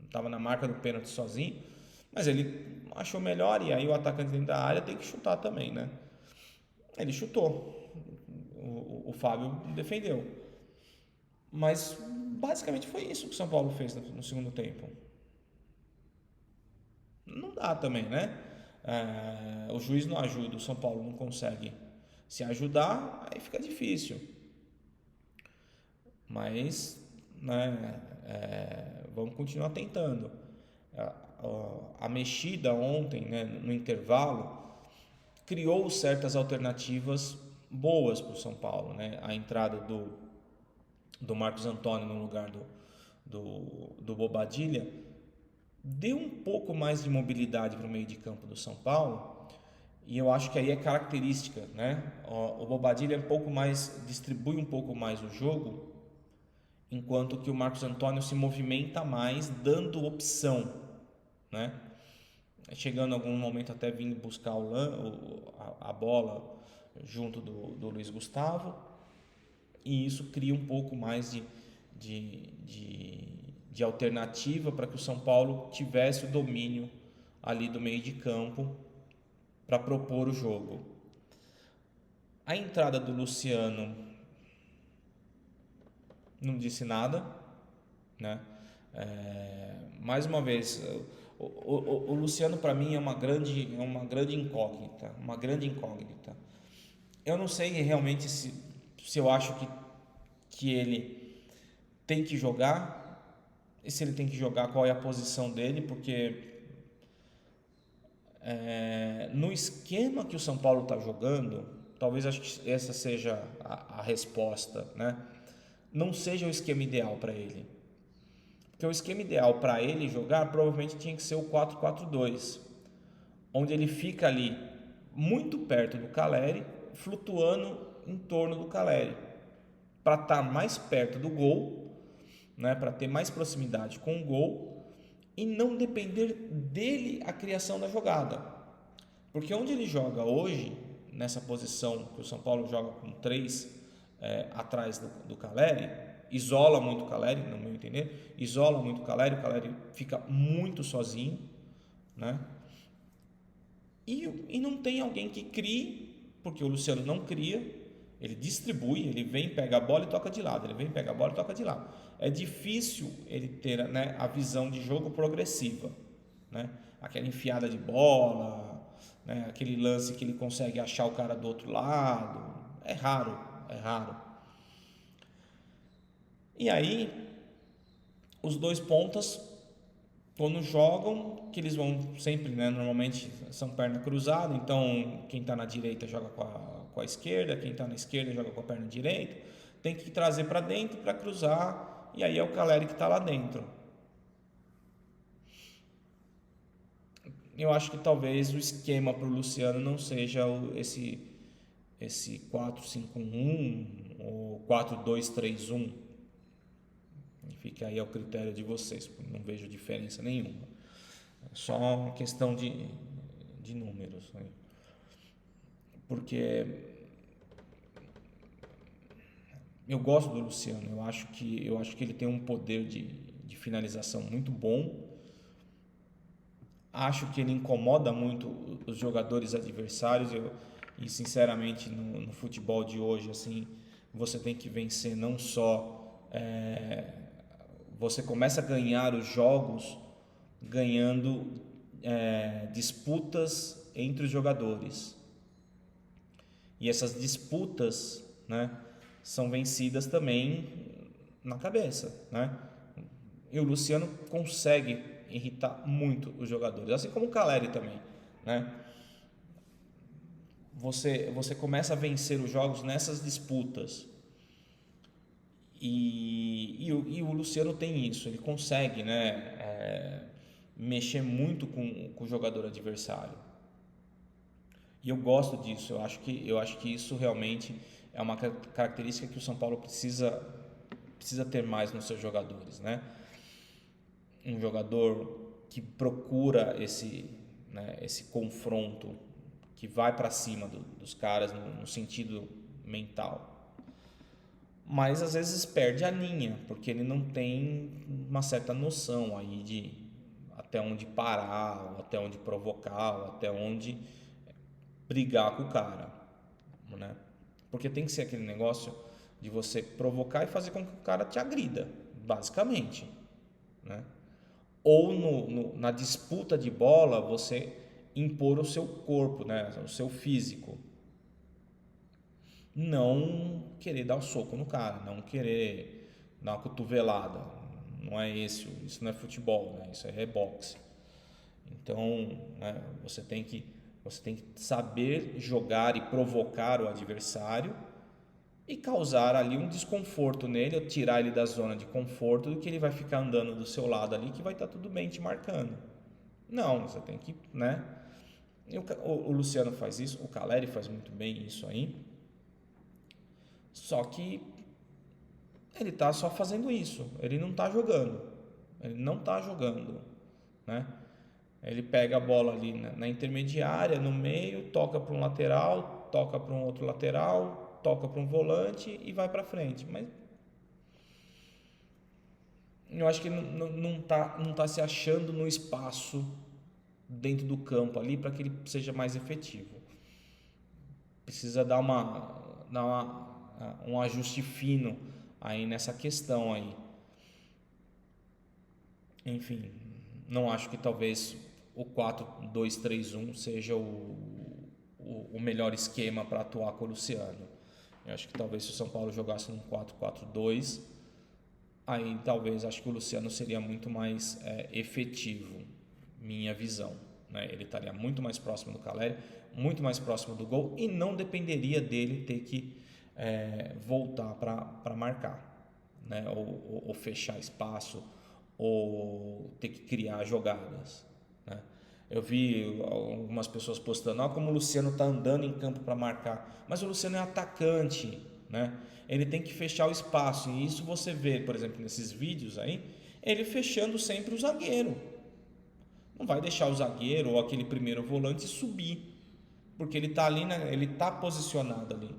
estava na marca do pênalti sozinho, mas ele achou melhor, e aí o atacante dentro da área tem que chutar também, né? Ele chutou, o Fábio defendeu, mas basicamente foi isso que o São Paulo fez no segundo tempo. Não dá também, né? O juiz não ajuda, o São Paulo não consegue se ajudar, aí fica difícil. Mas, né, vamos continuar tentando. A mexida ontem, né, no intervalo, criou certas alternativas boas para o São Paulo, né? A entrada do Marcos Antônio no lugar do Bobadilha deu um pouco mais de mobilidade para o meio de campo do São Paulo, e eu acho que aí é característica, né? O Bobadilha é um pouco mais, distribui um pouco mais o jogo, enquanto que o Marcos Antônio se movimenta mais, dando opção, né? Chegando em algum momento até vindo buscar a bola junto do Luiz Gustavo, e isso cria um pouco mais de alternativa para que o São Paulo tivesse o domínio ali do meio de campo para propor o jogo. A entrada do Luciano não disse nada, né? Mais uma vez, o Luciano para mim é uma grande incógnita. Eu não sei realmente se eu acho que ele tem que jogar, e se ele tem que jogar, qual é a posição dele, porque no esquema que o São Paulo está jogando, talvez acho que essa seja a resposta, né? Não seja o esquema ideal para ele. Porque o esquema ideal para ele jogar provavelmente tinha que ser o 4-4-2, onde ele fica ali muito perto do Caleri, flutuando em torno do Caleri, para estar mais perto do gol, né, para ter mais proximidade com o gol e não depender dele a criação da jogada. Porque onde ele joga hoje, nessa posição que o São Paulo joga com 3 atrás do Caleri, isola muito o Caleri, no meu entender, isola muito o Caleri fica muito sozinho, né? E não tem alguém que crie, porque o Luciano não cria, ele distribui, ele vem, pega a bola e toca de lado, ele vem, pega a bola e toca de lado. É difícil ele ter, né, a visão de jogo progressiva, né? Aquela enfiada de bola, né, aquele lance que ele consegue achar o cara do outro lado, é raro. E aí os dois pontas, quando jogam, que eles vão sempre, né, normalmente são perna cruzada, então quem está na direita joga com a esquerda, quem está na esquerda joga com a perna direita, tem que trazer para dentro para cruzar, e aí é o Caleri que está lá dentro. Eu acho que talvez o esquema para o Luciano não seja esse 4-5-1 ou 4-2-3-1. Fica aí ao critério de vocês, não vejo diferença nenhuma. É só uma questão de números. Né? Porque eu gosto do Luciano, eu acho que ele tem um poder de finalização muito bom. Acho que ele incomoda muito os jogadores adversários. E sinceramente no futebol de hoje, assim, você tem que vencer não só você começa a ganhar os jogos ganhando disputas entre os jogadores, e essas disputas, né, são vencidas também na cabeça, né? E o Luciano consegue irritar muito os jogadores, assim como o Caleri também, né? Você começa a vencer os jogos nessas disputas. E o Luciano tem isso, ele consegue, né, mexer muito com o jogador adversário. E eu gosto disso, eu acho que isso realmente é uma característica que o São Paulo precisa ter mais nos seus jogadores, né? Um jogador que procura esse confronto, que vai para cima dos caras no sentido mental. Mas às vezes perde a linha, porque ele não tem uma certa noção aí de até onde parar, ou até onde provocar, ou até onde brigar com o cara, né? Porque tem que ser aquele negócio de você provocar e fazer com que o cara te agrida, basicamente, né? Ou na disputa de bola você impor o seu corpo, né? O seu físico. Não querer dar o soco no cara, não querer dar uma cotovelada. Não é isso não é futebol, né? Isso é boxe. Então, né, você tem que saber jogar e provocar o adversário e causar ali um desconforto nele, ou tirar ele da zona de conforto, do que ele vai ficar andando do seu lado ali, que vai estar tudo bem te marcando. Não, você tem que, né? O Luciano faz isso, o Caleri faz muito bem isso aí. Só que ele está só fazendo isso, ele não está jogando. Ele não está jogando, né? Ele pega a bola ali na intermediária, no meio, toca para um lateral, toca para um outro lateral, toca para um volante e vai para frente. Mas eu acho que não tá se achando no espaço dentro do campo ali para que ele seja mais efetivo. Precisa dar um ajuste fino aí nessa questão aí. Enfim, não acho que talvez o 4-2-3-1 seja o melhor esquema para atuar com o Luciano. Eu acho que talvez se o São Paulo jogasse num 4-4-2, aí talvez acho que o Luciano seria muito mais efetivo, minha visão, né? Ele estaria muito mais próximo do Caleri, muito mais próximo do gol, e não dependeria dele ter que voltar para marcar, né? Ou fechar espaço, ou ter que criar jogadas, né? Eu vi algumas pessoas postando como o Luciano está andando em campo para marcar, mas o Luciano é atacante, né? Ele tem que fechar o espaço, e isso você vê, por exemplo, nesses vídeos aí, ele fechando sempre o zagueiro. Não vai deixar o zagueiro ou aquele primeiro volante subir, porque ele está ali, ele está posicionado ali.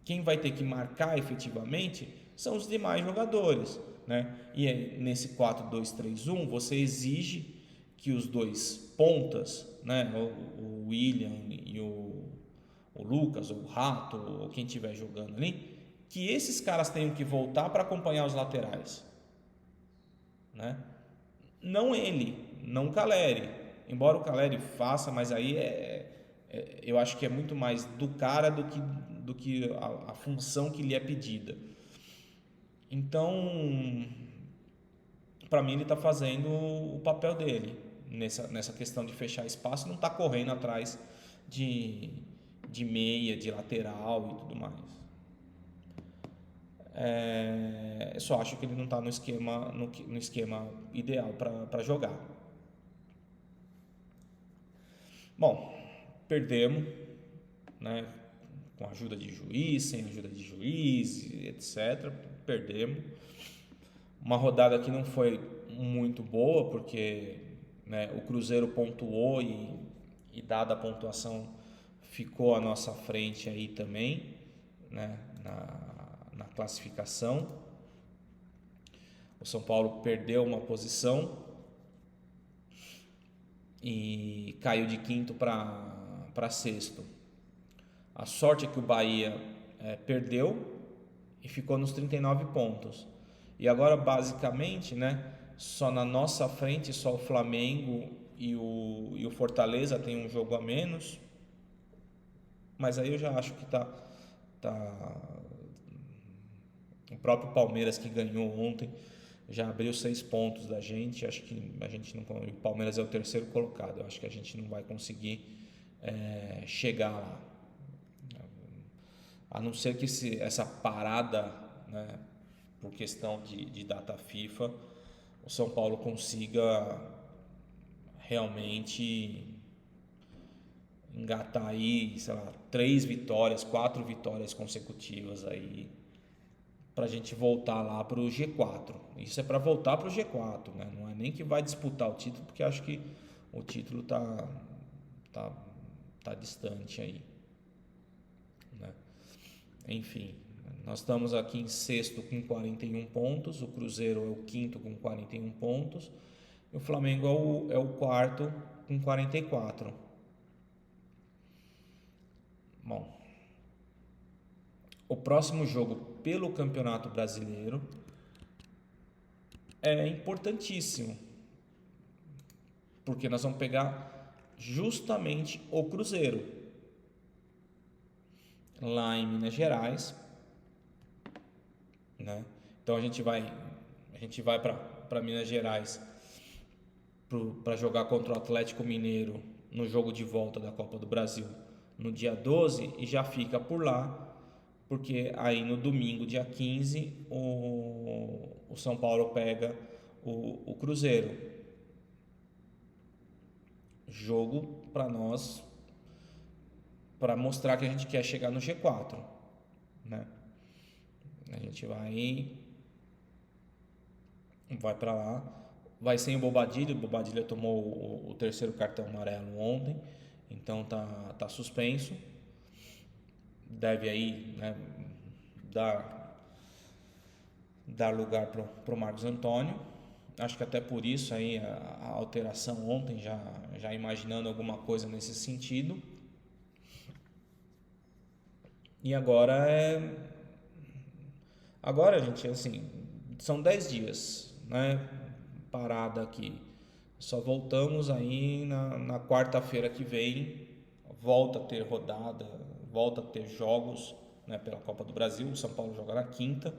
Quem vai ter que marcar efetivamente são os demais jogadores, né? E nesse 4-2-3-1 você exige que os dois pontas, né, o William e o Lucas, ou o Rato, ou quem estiver jogando ali, que esses caras tenham que voltar para acompanhar os laterais, né? Não ele, não o Caleri, embora o Caleri faça, mas aí eu acho que é muito mais do cara do que a função que lhe é pedida. Então, para mim ele está fazendo o papel dele nessa questão de fechar espaço, não está correndo atrás de, de meia, de lateral e tudo mais. Eu só acho que ele não está no esquema ideal para jogar. Bom, perdemos, né? Com a ajuda de juiz, sem ajuda de juiz, etc. Perdemos. Uma rodada que não foi muito boa, porque, né, o Cruzeiro pontuou e dada a pontuação ficou à nossa frente aí também, né, na classificação. O São Paulo perdeu uma posição e caiu de quinto para sexto. A sorte é que o Bahia perdeu e ficou nos 39 pontos. E agora, basicamente, né, só na nossa frente, só o Flamengo e o Fortaleza tem um jogo a menos. Mas aí eu já acho que tá o próprio Palmeiras, que ganhou ontem, já abriu 6 pontos da gente. Acho que a gente não, o Palmeiras é o terceiro colocado. Eu acho que a gente não vai conseguir chegar lá, a não ser que essa parada, né, por questão de data FIFA, o São Paulo consiga realmente engatar aí, sei lá, 3 vitórias, 4 vitórias consecutivas aí, para a gente voltar lá para o G4. Isso é para voltar para o G4, né? Não é nem que vai disputar o título, porque acho que o título tá distante aí, né? Enfim, nós estamos aqui em sexto com 41 pontos, o Cruzeiro é o quinto com 41 pontos e o Flamengo é o quarto com 44. Bom, o próximo jogo pelo Campeonato Brasileiro é importantíssimo, porque nós vamos pegar justamente o Cruzeiro lá em Minas Gerais, né? Então a gente vai para Minas Gerais para jogar contra o Atlético Mineiro no jogo de volta da Copa do Brasil no dia 12 e já fica por lá, porque aí no domingo, dia 15, o São Paulo pega o Cruzeiro. Jogo para nós, para mostrar que a gente quer chegar no G4, né? A gente vai para lá, vai sem o Bobadilha tomou o terceiro cartão amarelo ontem, então tá suspenso, deve aí, né, dar lugar pro Marcos Antônio. Acho que até por isso aí a alteração ontem, já imaginando alguma coisa nesse sentido. E agora gente, assim, são 10 dias, né, parada aqui. Só voltamos aí na quarta-feira que vem, volta a ter rodada, volta a ter jogos, né, pela Copa do Brasil. O São Paulo joga na quinta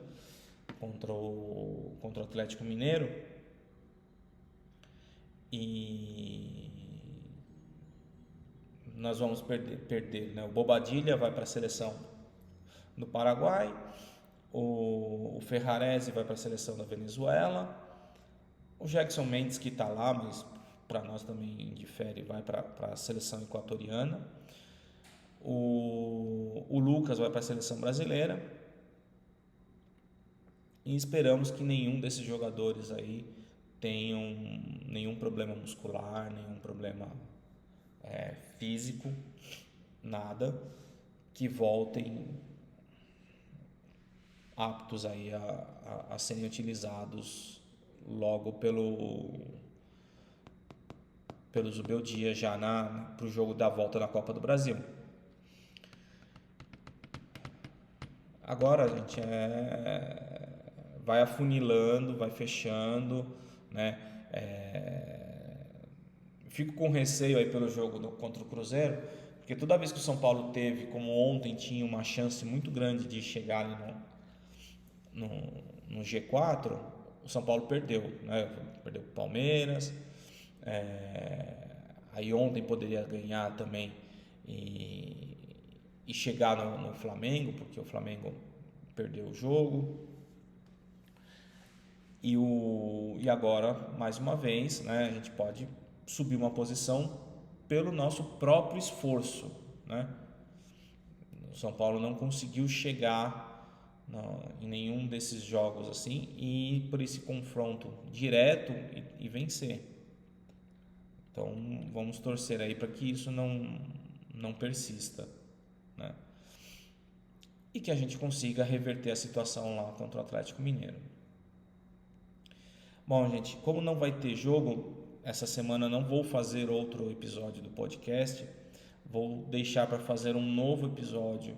contra o Atlético Mineiro. E nós vamos perder, né? O Bobadilha vai para a seleção do Paraguai, o Ferrarese vai para a seleção da Venezuela, o Jackson Mendes, que está lá, mas para nós também indifere, vai para a seleção equatoriana, o Lucas vai para a seleção brasileira, e esperamos que nenhum desses jogadores aí tenham nenhum problema muscular, nenhum problema físico, nada, que voltem aptos aí a serem utilizados logo pelo Zubeldia já para o jogo da volta na Copa do Brasil. Agora, gente, vai afunilando, vai fechando, né? Fico com receio aí pelo jogo contra o Cruzeiro, porque toda vez que o São Paulo teve, como ontem, tinha uma chance muito grande de chegar ali no G4, o São Paulo perdeu, né? Perdeu para o Palmeiras, aí ontem poderia ganhar também e chegar no Flamengo, porque o Flamengo perdeu o jogo. E agora, mais uma vez, né, a gente pode subir uma posição pelo nosso próprio esforço, né? O São Paulo não conseguiu chegar em nenhum desses jogos assim e por esse confronto direto e vencer. Então vamos torcer aí para que isso não persista, né? E que a gente consiga reverter a situação lá contra o Atlético Mineiro. Bom, gente, como não vai ter jogo, essa semana não vou fazer outro episódio do podcast. Vou deixar para fazer um novo episódio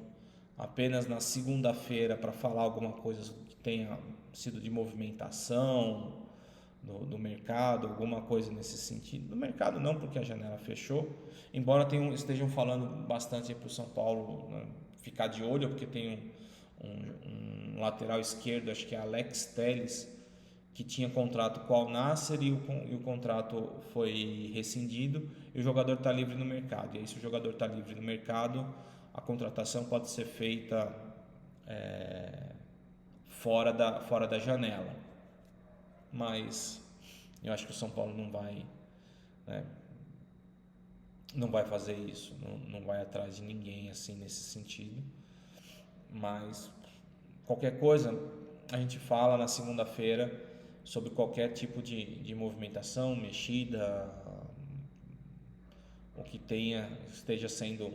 apenas na segunda-feira para falar alguma coisa que tenha sido de movimentação do mercado, alguma coisa nesse sentido. Do mercado não, porque a janela fechou. Embora estejam falando bastante para o São Paulo, né, ficar de olho, porque tem um lateral esquerdo, acho que é Alex Telles, que tinha contrato com o Al Nassr e o contrato foi rescindido e o jogador está livre no mercado. E aí, se o jogador está livre no mercado, a contratação pode ser feita fora da janela. Mas eu acho que o São Paulo não vai, né, não vai fazer isso, não vai atrás de ninguém assim nesse sentido. Mas qualquer coisa a gente fala na segunda-feira sobre qualquer tipo de movimentação, mexida, o que esteja sendo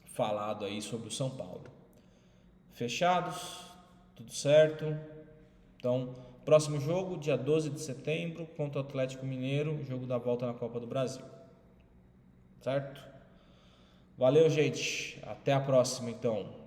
falado aí sobre o São Paulo. Fechados, tudo certo. Então, próximo jogo, dia 12 de setembro, contra o Atlético Mineiro, jogo da volta na Copa do Brasil. Certo? Valeu, gente. Até a próxima, então.